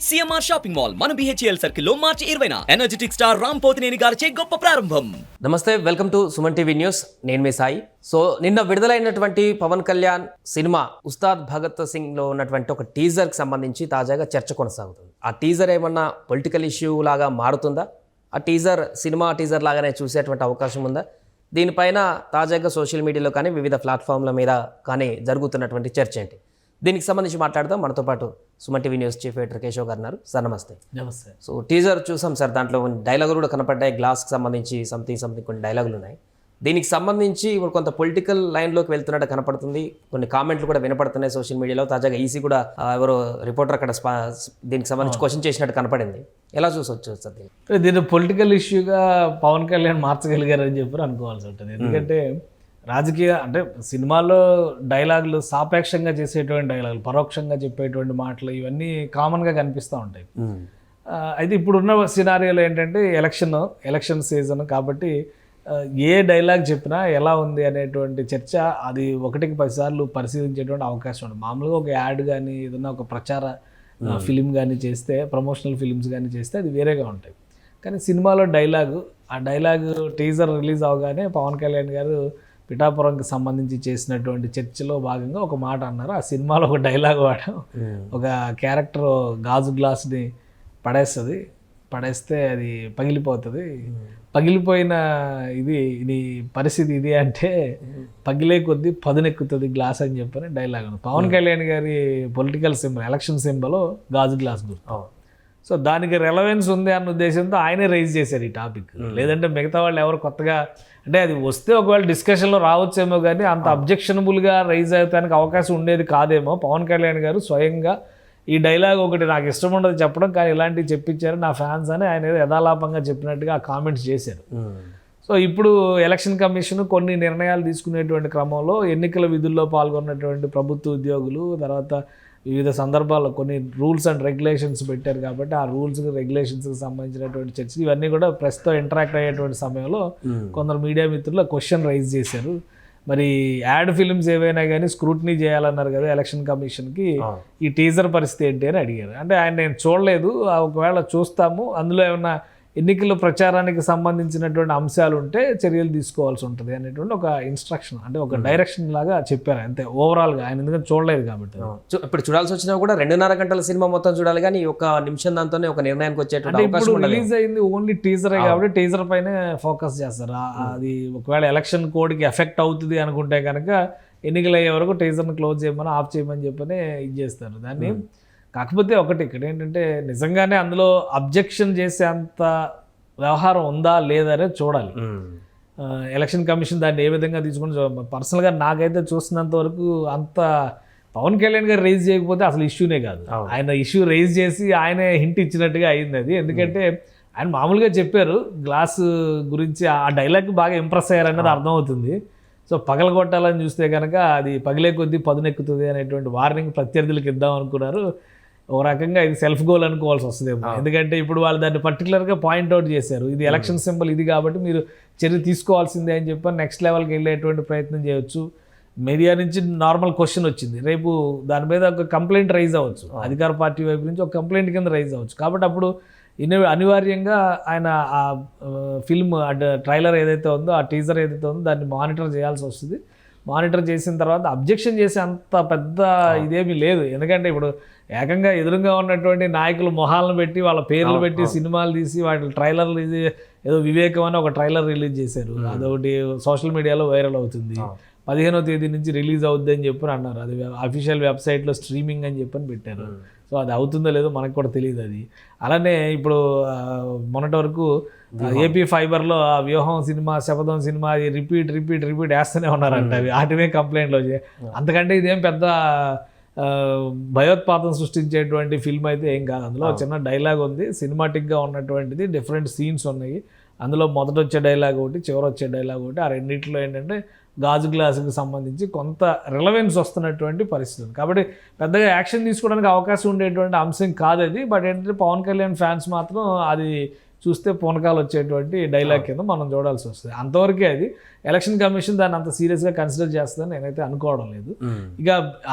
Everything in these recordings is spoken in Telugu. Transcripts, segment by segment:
సిఎంఆర్ షాపింగ్ మాల్ మన బిహెచ్ఎల్ సర్కిల్ లో మార్చి 20న ఎనర్జెటిక్ స్టార్ రామ్ పోతినేని గారిచే గొప్ప ప్రారంభం. నమస్తే, welcome to Suman TV news. నేను మీ సాయి. సో నిన్న విడుదలైనటువంటి పవన్ కళ్యాణ్ సినిమా ఉస్తాద్ భగత్ సింగ్ లో ఉన్నటువంటి ఒక టీజర్ కి సంబంధించి తాజాగా చర్చ కొనసాగుతుంది. ఆ టీజర్ ఏమన్నా పొలిటికల్ ఇష్యూ లాగా మారుతుందా? ఆ టీజర్ సినిమా టీజర్ లాగానే చూసేటువంటి అవకాశం ఉందా? దీనిపైన తాజాగా సోషల్ మీడియాలో కానీ వివిధ ప్లాట్ఫామ్ల మీద కానీ జరుగుతున్నటువంటి చర్చ ఏంటి? దీనికి సంబంధించి మాట్లాడదాం. మనతో పాటు Suman TV news chief editor Keshav గారు ఉన్నారు. సార్ నమస్తే. నమస్తే. సో టీజర్ చూసాం సార్, దాంట్లో డైలాగులు కూడా కనపడ్డాయి. గ్లాస్కి సంబంధించి సంథింగ్ కొన్ని డైలాగులు ఉన్నాయి. దీనికి సంబంధించి ఇప్పుడు కొంత పొలిటికల్ లైన్లోకి వెళ్తున్నట్టు కనపడుతుంది. కొన్ని కామెంట్లు కూడా వినపడుతున్నాయి సోషల్ మీడియాలో. తాజాగా ఈసీ కూడా ఎవరో రిపోర్టర్ అక్కడ దీనికి సంబంధించి క్వశ్చన్ చేసినట్టు కనపడింది. ఎలా చూసొచ్చు సార్ దీన్ని పొలిటికల్ ఇష్యూగా పవన్ కళ్యాణ్ మార్చగలిగారని చెప్పి అనుకోవాల్సి ఉంటుంది. ఎందుకంటే రాజకీయ అంటే సినిమాలో డైలాగులు సాపేక్షంగా చేసేటువంటి డైలాగులు, పరోక్షంగా చెప్పేటువంటి మాటలు ఇవన్నీ కామన్గా కనిపిస్తూ ఉంటాయి. అయితే ఇప్పుడున్న సినారియోలో ఏంటంటే ఎలక్షన్ సీజన్ కాబట్టి ఏ డైలాగ్ చెప్పినా ఎలా ఉంది అనేటువంటి చర్చ అది 1-10 సార్లు పరిశీలించేటువంటి అవకాశం ఉంది. మామూలుగా ఒక యాడ్ కానీ ఏదన్నా ఒక ప్రచార ఫిలిం కానీ చేస్తే, ప్రమోషనల్ ఫిలిమ్స్ కానీ చేస్తే అది వేరేగా ఉంటాయి. కానీ సినిమాలో ఆ డైలాగు టీజర్ రిలీజ్ అవగానే పవన్ కళ్యాణ్ గారు పిఠాపురంకి సంబంధించి చేసినటువంటి చర్చలో భాగంగా ఒక మాట అన్నారు. ఆ సినిమాలో ఒక డైలాగ్ వాడడం, ఒక క్యారెక్టర్ గాజు గ్లాస్ని పడేస్తే అది పగిలిపోతుంది, పగిలిపోయిన ఇది పరిస్థితి ఇది అంటే పగిలే కొద్దీ పదునెక్కుతుంది గ్లాస్ అని చెప్పని డైలాగ్ ఉంది. పవన్ కళ్యాణ్ గారి పొలిటికల్ సింబల్, ఎలక్షన్ సింబల్ గాజు గ్లాస్ గుర్తు. సో దానికి రెలవెన్స్ ఉంది అన్న ఉద్దేశంతో ఆయనే రైజ్ చేశారు ఈ టాపిక్. లేదంటే మిగతా వాళ్ళు ఎవరు కొత్తగా, అంటే అది వస్తే ఒకవేళ డిస్కషన్లో రావచ్చేమో కానీ అంత అబ్జెక్షనబుల్గా రైజ్ అవుతానికి అవకాశం ఉండేది కాదేమో. పవన్ కళ్యాణ్ గారు స్వయంగా ఈ డైలాగ్ ఒకటి నాకు ఇష్టం ఉండదు చెప్పడం, కానీ ఇలాంటివి చెప్పించారు నా ఫ్యాన్స్ అని ఆయన ఏదో యథాలాపంగా చెప్పినట్టుగా ఆ కామెంట్స్ చేశారు. సో ఇప్పుడు ఎలక్షన్ కమిషన్ కొన్ని నిర్ణయాలు తీసుకునేటువంటి క్రమంలో ఎన్నికల విధుల్లో పాల్గొన్నటువంటి ప్రభుత్వ ఉద్యోగులు, తర్వాత వివిధ సందర్భాల్లో కొన్ని రూల్స్ అండ్ రెగ్యులేషన్స్ పెట్టారు కాబట్టి ఆ రూల్స్ రెగ్యులేషన్స్కి సంబంధించినటువంటి చర్చలు ఇవన్నీ కూడా ప్రెస్తో ఇంటరాక్ట్ అయ్యేటువంటి సమయంలో కొందరు మీడియా మిత్రులు క్వశ్చన్ రైజ్ చేశారు. మరి యాడ్ ఫిల్మ్స్ ఏవైనా కానీ స్క్రూటినీ చేయాలన్నారు కదా ఎలక్షన్ కమిషన్కి, ఈ టీజర్ పరిస్థితి ఏంటి అని అడిగారు. అంటే ఆయన నేను చూడలేదు, ఒకవేళ చూస్తాము, అందులో ఏమన్నా ఎన్నికల ప్రచారానికి సంబంధించినటువంటి అంశాలు ఉంటే చర్యలు తీసుకోవాల్సి ఉంటుంది అనేటువంటి ఒక ఇన్స్ట్రక్షన్, అంటే ఒక డైరెక్షన్ లాగా చెప్పారు అంతే ఓవరాల్గా. ఆయన ఎందుకంటే చూడలేదు కాబట్టి. ఇప్పుడు చూడాల్సి వచ్చినా కూడా 2.5 గంటల సినిమా మొత్తం చూడాలి, కానీ ఒక నిమిషం దాంతోనే ఒక నిర్ణయానికి వచ్చేటువంటి ఇప్పుడు రిలీజ్ అయింది ఓన్లీ టీజరే కాబట్టి టీజర్ పైనే ఫోకస్ చేస్తారు. అది ఒకవేళ ఎలక్షన్ కోడ్కి ఎఫెక్ట్ అవుతుంది అనుకుంటే కనుక ఎన్నికలు అయ్యే వరకు టీజర్ని క్లోజ్ చేయమని, ఆఫ్ చేయమని చెప్పని ఇది చేస్తారు దాన్ని. కాకపోతే ఒకటి ఇక్కడ ఏంటంటే నిజంగానే అందులో అబ్జెక్షన్ చేసే అంత వ్యవహారం ఉందా లేదా అనేది చూడాలి. ఎలక్షన్ కమిషన్ దాన్ని ఏ విధంగా తీసుకుని, పర్సనల్గా నాకైతే చూసినంత వరకు అంత పవన్ కళ్యాణ్ గారు రైజ్ చేయకపోతే అసలు ఇష్యూనే కాదు. ఆయన ఇష్యూ రైజ్ చేసి ఆయనే హింట్ ఇచ్చినట్టుగా అయింది అది. ఎందుకంటే ఆయన మామూలుగా చెప్పారు గ్లాస్ గురించి, ఆ డైలాగ్ బాగా ఇంప్రెస్ అయ్యారన్నది అర్థమవుతుంది. సో పగలగొట్టాలని చూస్తే కనుక అది పగిలే కొద్దీ పదునెక్కుతుంది అనేటువంటి వార్నింగ్ ప్రత్యర్థులకు ఇద్దాం అనుకున్నారు. ఒక రకంగా ఇది సెల్ఫ్ గోల్ అనుకోవాల్సి వస్తుందేమో. ఎందుకంటే ఇప్పుడు వాళ్ళు దాన్ని పర్టికులర్గా పాయింట్అవుట్ చేశారు, ఇది ఎలక్షన్ సింబల్ ఇది కాబట్టి మీరు చర్య తీసుకోవాల్సిందే అని చెప్పి నెక్స్ట్ లెవెల్కి వెళ్ళేటువంటి ప్రయత్నం చేయొచ్చు. మీడియా నుంచి నార్మల్ క్వశ్చన్ వచ్చింది, రేపు దాని మీద ఒక కంప్లైంట్ రైజ్ అవ్వచ్చు, అధికార పార్టీ వైపు నుంచి ఒక కంప్లైంట్ కింద రైజ్ అవ్వచ్చు. కాబట్టి అప్పుడు అనివార్యంగా ఆయన ఆ ఫిల్మ్ ట్రైలర్ ఏదైతే ఉందో, ఆ టీజర్ ఏదైతే ఉందో దాన్ని మానిటర్ చేయాల్సి వస్తుంది. మానిటర్ చేసిన తర్వాత అబ్జెక్షన్ చేసే అంత పెద్ద ఇదేమీ లేదు. ఎందుకంటే ఇప్పుడు ఏకంగా ఎదురుగా ఉన్నటువంటి నాయకులు మొహాలను పెట్టి వాళ్ళ పేర్లు పెట్టి సినిమాలు తీసి వాటి ట్రైలర్లు, ఇది ఏదో వివేకం అని ఒక ట్రైలర్ రిలీజ్ చేశారు, అదొకటి సోషల్ మీడియాలో వైరల్ అవుతుంది. 15వ తేదీ నుంచి రిలీజ్ అవుద్ది అని చెప్పి అన్నారు. అది అఫీషియల్ వెబ్సైట్లో స్ట్రీమింగ్ అని చెప్పని పెట్టారు. సో అది అవుతుందో లేదో మనకు కూడా తెలియదు అది. అలానే ఇప్పుడు మొన్నటి వరకు ఏపీ ఫైబర్లో ఆ వ్యూహం సినిమా, శపథం సినిమా రిపీట్ వేస్తూనే ఉన్నారంట. అవి వాటినే కంప్లైంట్లు వచ్చాయి. అంతకంటే ఇదేం పెద్ద భయోత్పాతం సృష్టించేటువంటి ఫిల్మ్ అయితే ఏం కాదు. అందులో చిన్న డైలాగ్ ఉంది, సినిమాటిక్గా ఉన్నటువంటిది, డిఫరెంట్ సీన్స్ ఉన్నాయి. అందులో మొదట వచ్చే డైలాగ్ ఒకటి, చివరి వచ్చే డైలాగ్ ఒకటి. ఆ రెండింటిలో ఏంటంటే గాజు గ్లాసుకి సంబంధించి కొంత రిలవెన్స్ వస్తున్నటువంటి పరిస్థితి ఉంది. కాబట్టి పెద్దగా యాక్షన్ తీసుకోవడానికి అవకాశం ఉండేటువంటి అంశం కాదు అది. బట్ ఏంటంటే పవన్ కళ్యాణ్ ఫ్యాన్స్ మాత్రం అది చూస్తే పూనకాలు వచ్చేటువంటి డైలాగ్ కింద మనం చూడాల్సి వస్తుంది. అంతవరకే అది. ఎలక్షన్ కమిషన్ దాన్ని అంత సీరియస్గా కన్సిడర్ చేస్తుందని నేనైతే అనుకోవడం లేదు. ఇక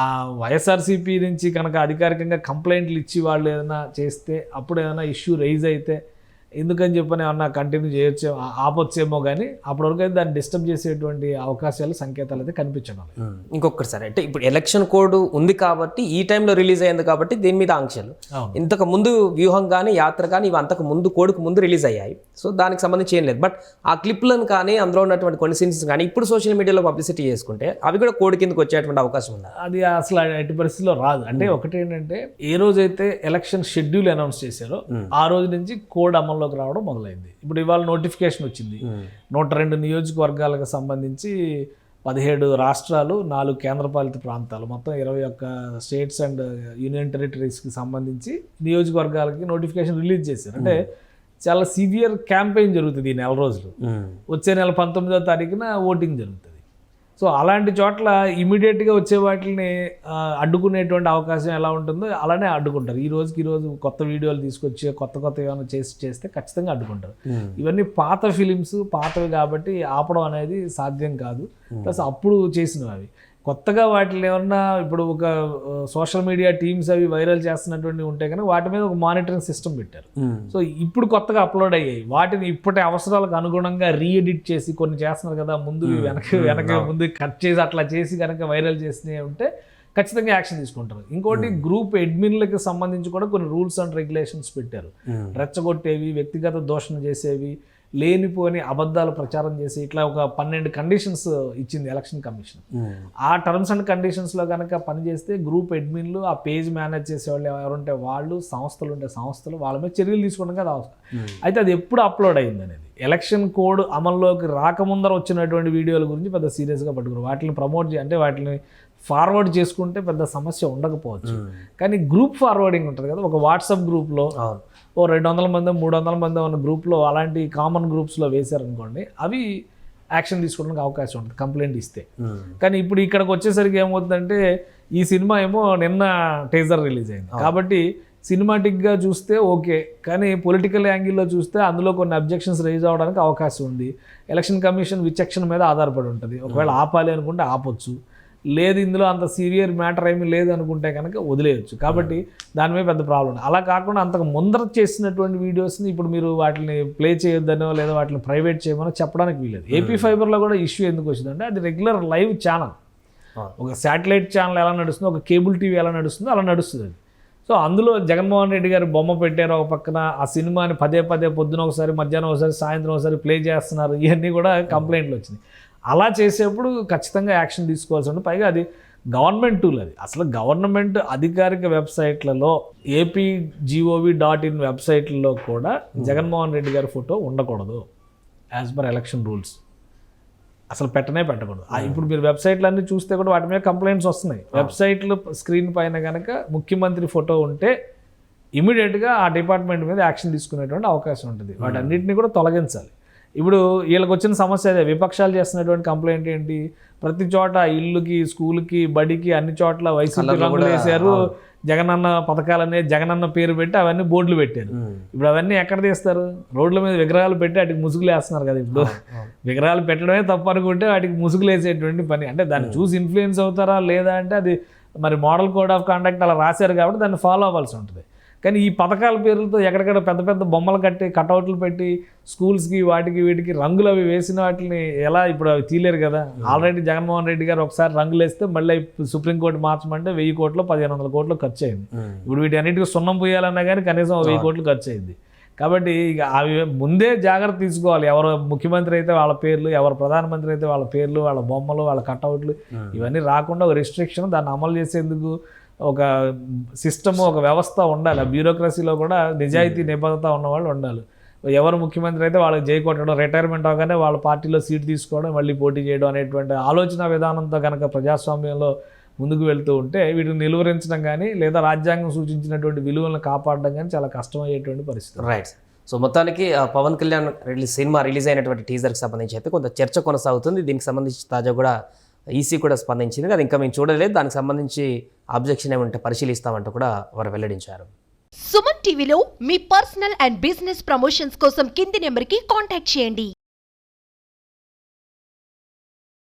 వైఎస్ఆర్సీపీ నుంచి కనుక అధికారికంగా కంప్లైంట్లు ఇచ్చి వాళ్ళు ఏదైనా చేస్తే అప్పుడు ఏదైనా ఇష్యూ రైజ్ అయితే ఎందుకని చెప్పని ఏమన్నా కంటిన్యూ చేయొచ్చే ఆపొచ్చేమో, కానీ అప్పటివరకు అయితే దాన్ని డిస్టర్బ్ చేసేటువంటి అవకాశాలు సంకేతాలు అయితే కనిపించడం. ఇంకొకసారి అంటే ఇప్పుడు ఎలక్షన్ కోడ్ ఉంది కాబట్టి ఈ టైంలో రిలీజ్ అయ్యింది కాబట్టి దీని మీద ఆంక్షలు, ఇంతకు ముందు వ్యూహం కానీ యాత్ర కానీ ఇవి అంతకు ముందు కోడ్కు ముందు రిలీజ్ అయ్యాయి. సో దానికి సంబంధించి ఏం లేదు. బట్ ఆ క్లిప్లను కానీ అందులో ఉన్నటువంటి కొన్ని సీన్స్ కానీ ఇప్పుడు సోషల్ మీడియాలో పబ్లిసిటీ చేసుకుంటే అవి కూడా కోడ్ కిందకి వచ్చేటువంటి అవకాశం ఉంది. అది అసలు ఎట్టి పరిస్థితిలో రాదు. అంటే ఒకటి ఏంటంటే ఏ రోజైతే ఎలక్షన్ షెడ్యూల్ అనౌన్స్ చేశారో ఆ రోజు నుంచి కోడ్ అమల్లోకి రావడం మొదలైంది. ఇప్పుడు ఇవాళ నోటిఫికేషన్ వచ్చింది. 102 నియోజకవర్గాలకు సంబంధించి 17 రాష్ట్రాలు, 4 కేంద్రపాలిత ప్రాంతాలు, మొత్తం 21 స్టేట్స్ అండ్ యూనియన్ టెరిటరీస్కి సంబంధించి నియోజకవర్గాలకి నోటిఫికేషన్ రిలీజ్ చేశారు. అంటే చాలా సివియర్ క్యాంపెయిన్ జరుగుతుంది ఈ నెల రోజులు. వచ్చే నెల 19వ తారీఖున ఓటింగ్ జరుగుతుంది. సో అలాంటి చోట్ల ఇమీడియట్గా వచ్చే వాటిని అడ్డుకునేటువంటి అవకాశం ఎలా ఉంటుందో అలానే అడ్డుకుంటారు. ఈ రోజు కొత్త వీడియోలు తీసుకొచ్చి కొత్త ఏమైనా చేస్తే ఖచ్చితంగా అడ్డుకుంటారు. ఇవన్నీ పాత ఫిలిమ్స్, పాతవి కాబట్టి ఆపడం అనేది సాధ్యం కాదు. ప్లస్ అప్పుడు చేసినవి అవి కొత్తగా వాటిని ఏమన్నా ఇప్పుడు ఒక సోషల్ మీడియా టీమ్స్ అవి వైరల్ చేస్తున్నటువంటి ఉంటే కనుక వాటి మీద ఒక మానిటరింగ్ సిస్టమ్ పెట్టారు. సో ఇప్పుడు కొత్తగా అప్లోడ్ అయ్యాయి వాటిని ఇప్పటి అవసరాలకు అనుగుణంగా రీఎడిట్ చేసి కొన్ని చేస్తున్నారు కదా, ముందు వెనక ముందు కట్ చేసి అట్లా చేసి కనుక వైరల్ చేసినవి ఉంటే ఖచ్చితంగా యాక్షన్ తీసుకుంటారు. ఇంకోటి గ్రూప్ అడ్మిన్లకి సంబంధించి కూడా కొన్ని రూల్స్ అండ్ రెగ్యులేషన్స్ పెట్టారు. రెచ్చగొట్టేవి, వ్యక్తిగత దోషణ చేసేవి, లేనిపోని అబద్ధాలు ప్రచారం చేసి ఇట్లా ఒక 12 కండిషన్స్ ఇచ్చింది ఎలక్షన్ కమిషన్. ఆ టర్మ్స్ అండ్ కండిషన్స్లో కనుక పనిచేస్తే గ్రూప్ అడ్మిన్లు, ఆ పేజ్ మేనేజ్ చేసేవాళ్ళు ఎవరుంటే వాళ్ళు, సంస్థలు ఉంటే సంస్థలు, వాళ్ళ మీద చర్యలు తీసుకోవడం కదా అవసరం. అయితే అది ఎప్పుడు అప్లోడ్ అయింది అనేది ఎలక్షన్ కోడ్ అమల్లోకి రాకముందర వచ్చినటువంటి వీడియోల గురించి పెద్ద సీరియస్గా పట్టుకున్నారు. వాటిని ప్రమోట్ అంటే వాటిని ఫార్వర్డ్ చేసుకుంటే పెద్ద సమస్య ఉండకపోవచ్చు. కానీ గ్రూప్ ఫార్వర్డింగ్ ఉంటుంది కదా, ఒక వాట్సాప్ గ్రూప్లో ఓ 200 మంది 300 మంది ఉన్న గ్రూప్లో అలాంటి కామన్ గ్రూప్స్లో వేశారనుకోండి, అవి యాక్షన్ తీసుకోవడానికి అవకాశం ఉంటుంది కంప్లైంట్ ఇస్తే. కానీ ఇప్పుడు ఇక్కడికి వచ్చేసరికి ఏమవుతుందంటే ఈ సినిమా ఏమో నిన్న టీజర్ రిలీజ్ అయింది కాబట్టి సినిమాటిక్గా చూస్తే ఓకే, కానీ పొలిటికల్ యాంగిల్లో చూస్తే అందులో కొన్ని అబ్జెక్షన్స్ రైజ్ అవ్వడానికి అవకాశం ఉంది. ఎలక్షన్ కమిషన్ విచక్షణ మీద ఆధారపడి ఉంటుంది. ఒకవేళ ఆపాలి అనుకుంటే ఆపొచ్చు, లేదు ఇందులో అంత సీవియర్ మ్యాటర్ ఏమీ లేదు అనుకుంటే కనుక వదిలేయచ్చు. కాబట్టి దాని మీద పెద్ద ప్రాబ్లం ఉంది. అలా కాకుండా అంతకు ముందర చేసినటువంటి వీడియోస్ని ఇప్పుడు మీరు వాటిని ప్లే చేయొద్దనో లేదా వాటిని ప్రైవేట్ చేయమనో చెప్పడానికి వీలేదు. ఏపీ ఫైబర్లో కూడా ఇష్యూ ఎందుకు వచ్చిందంటే అది రెగ్యులర్ లైవ్ ఛానల్. ఒక శాటిలైట్ ఛానల్ ఎలా నడుస్తుందో, ఒక కేబుల్ టీవీ ఎలా నడుస్తుందో అలా నడుస్తుంది అది. సో అందులో జగన్మోహన్ రెడ్డి గారు బొమ్మ పెట్టారు ఒక పక్కన, ఆ సినిమాని పదే పొద్దున ఒకసారి, మధ్యాహ్నం ఒకసారి, సాయంత్రం ఒకసారి ప్లే చేస్తున్నారు. ఇవన్నీ కూడా కంప్లైంట్లు వచ్చినాయి. అలా చేసేప్పుడు ఖచ్చితంగా యాక్షన్ తీసుకోవాల్సి ఉంటుంది. పైగా అది గవర్నమెంట్ టూల్. అది అసలు గవర్నమెంట్ అధికారిక వెబ్సైట్లలో apgov.in వెబ్సైట్లలో కూడా జగన్మోహన్ రెడ్డి గారి ఫోటో ఉండకూడదు యాజ్ పర్ ఎలక్షన్ రూల్స్. అసలు పెట్టకూడదు. ఇప్పుడు మీరు వెబ్సైట్లు అన్నీ చూస్తే కూడా వాటి మీద కంప్లైంట్స్ వస్తున్నాయి. వెబ్సైట్లు స్క్రీన్ పైన కనుక ముఖ్యమంత్రి ఫోటో ఉంటే ఇమీడియట్గా ఆ డిపార్ట్మెంట్ మీద యాక్షన్ తీసుకునేటువంటి అవకాశం ఉంటుంది. వాటన్నిటిని కూడా తొలగించాలి. ఇప్పుడు వీళ్ళకి వచ్చిన సమస్య అదే, విపక్షాలు చేస్తున్నటువంటి కంప్లైంట్ ఏంటి, ప్రతి చోట ఇల్లుకి, స్కూల్కి, బడికి అన్ని చోట్ల వైసీపీ రంగులు వేశారు, జగనన్న పథకాలనే జగనన్న పేరు పెట్టి అవన్నీ బోర్డులు పెట్టారు. ఇప్పుడు అవన్నీ ఎక్కడ తీస్తారు? రోడ్ల మీద విగ్రహాలు పెట్టి వాటికి ముసుగులు వేస్తున్నారు కదా. ఇప్పుడు విగ్రహాలు పెట్టడమే తప్పు అనుకుంటే వాటికి ముసుగులు వేసేటువంటి పని. అంటే దాన్ని చూసి ఇన్ఫ్లుయెన్స్ అవుతారా లేదా అంటే అది మరి మోడల్ కోడ్ ఆఫ్ కాండక్ట్ అలా రాశారు కాబట్టి దాన్ని ఫాలో అవ్వాల్సి ఉంటుంది. కానీ ఈ పథకాల పేర్లతో ఎక్కడెక్కడ పెద్ద బొమ్మలు కట్టి కటౌట్లు పెట్టి స్కూల్స్కి వాటికి వీటికి రంగులు అవి వేసిన వాటిని ఎలా ఇప్పుడు అవి తీయలేరు కదా. ఆల్రెడీ జగన్మోహన్ రెడ్డి గారు ఒకసారి రంగులు వేస్తే మళ్ళీ సుప్రీంకోర్టు మార్చమంటే 1000 కోట్లు 1500 కోట్లు ఖర్చు అయింది. ఇప్పుడు వీటి అన్నిటికీ సున్నం పోయాలన్నా కానీ కనీసం 1000 కోట్లు ఖర్చు అయింది. కాబట్టి ఇక అవి ముందే జాగ్రత్త తీసుకోవాలి. ఎవరు ముఖ్యమంత్రి అయితే వాళ్ళ పేర్లు, ఎవరు ప్రధానమంత్రి అయితే వాళ్ళ పేర్లు, వాళ్ళ బొమ్మలు, వాళ్ళ కటౌట్లు ఇవన్నీ రాకుండా ఒక రిస్ట్రిక్షన్, దాన్ని అమలు చేసేందుకు ఒక సిస్టము, ఒక వ్యవస్థ ఉండాలి. ఆ బ్యూరోక్రసీలో కూడా నిజాయితీ నిబద్ధత ఉన్నవాళ్ళు ఉండాలి. ఎవరు ముఖ్యమంత్రి అయితే వాళ్ళకి జై కొట్టడం, రిటైర్మెంట్ అవగానే వాళ్ళ పార్టీలో సీట్ తీసుకోవడం, మళ్ళీ పోటీ చేయడం అనేటువంటి ఆలోచన విధానంతో కనుక ప్రజాస్వామ్యంలో ముందుకు వెళ్తూ ఉంటే వీటిని నిలువరించడం కానీ లేదా రాజ్యాంగం సూచించినటువంటి విలువలను కాపాడడం కానీ చాలా కష్టమయ్యేటువంటి పరిస్థితి. రైట్. సో మొత్తానికి పవన్ కళ్యాణ్ సినిమా రిలీజ్ అయినటువంటి టీజర్కి సంబంధించి అయితే కొంత చర్చ కొనసాగుతుంది. దీనికి సంబంధించి తాజా కూడా ఈసీ కూడా స్పందించింది. అది ఇంకా మేము చూడలేదు. దానికి సంబంధించి అబ్జెక్షన్ ఏమంటే పరిశీలిస్తామంటూ కూడా వారు వెల్లడించారు. సుమన్ సుమన్ టీవీలో మీ పర్సనల్ అండ్ బిజినెస్ ప్రమోషన్స్ కోసం కింది నెంబర్కి కాంటాక్ట్ చేయండి.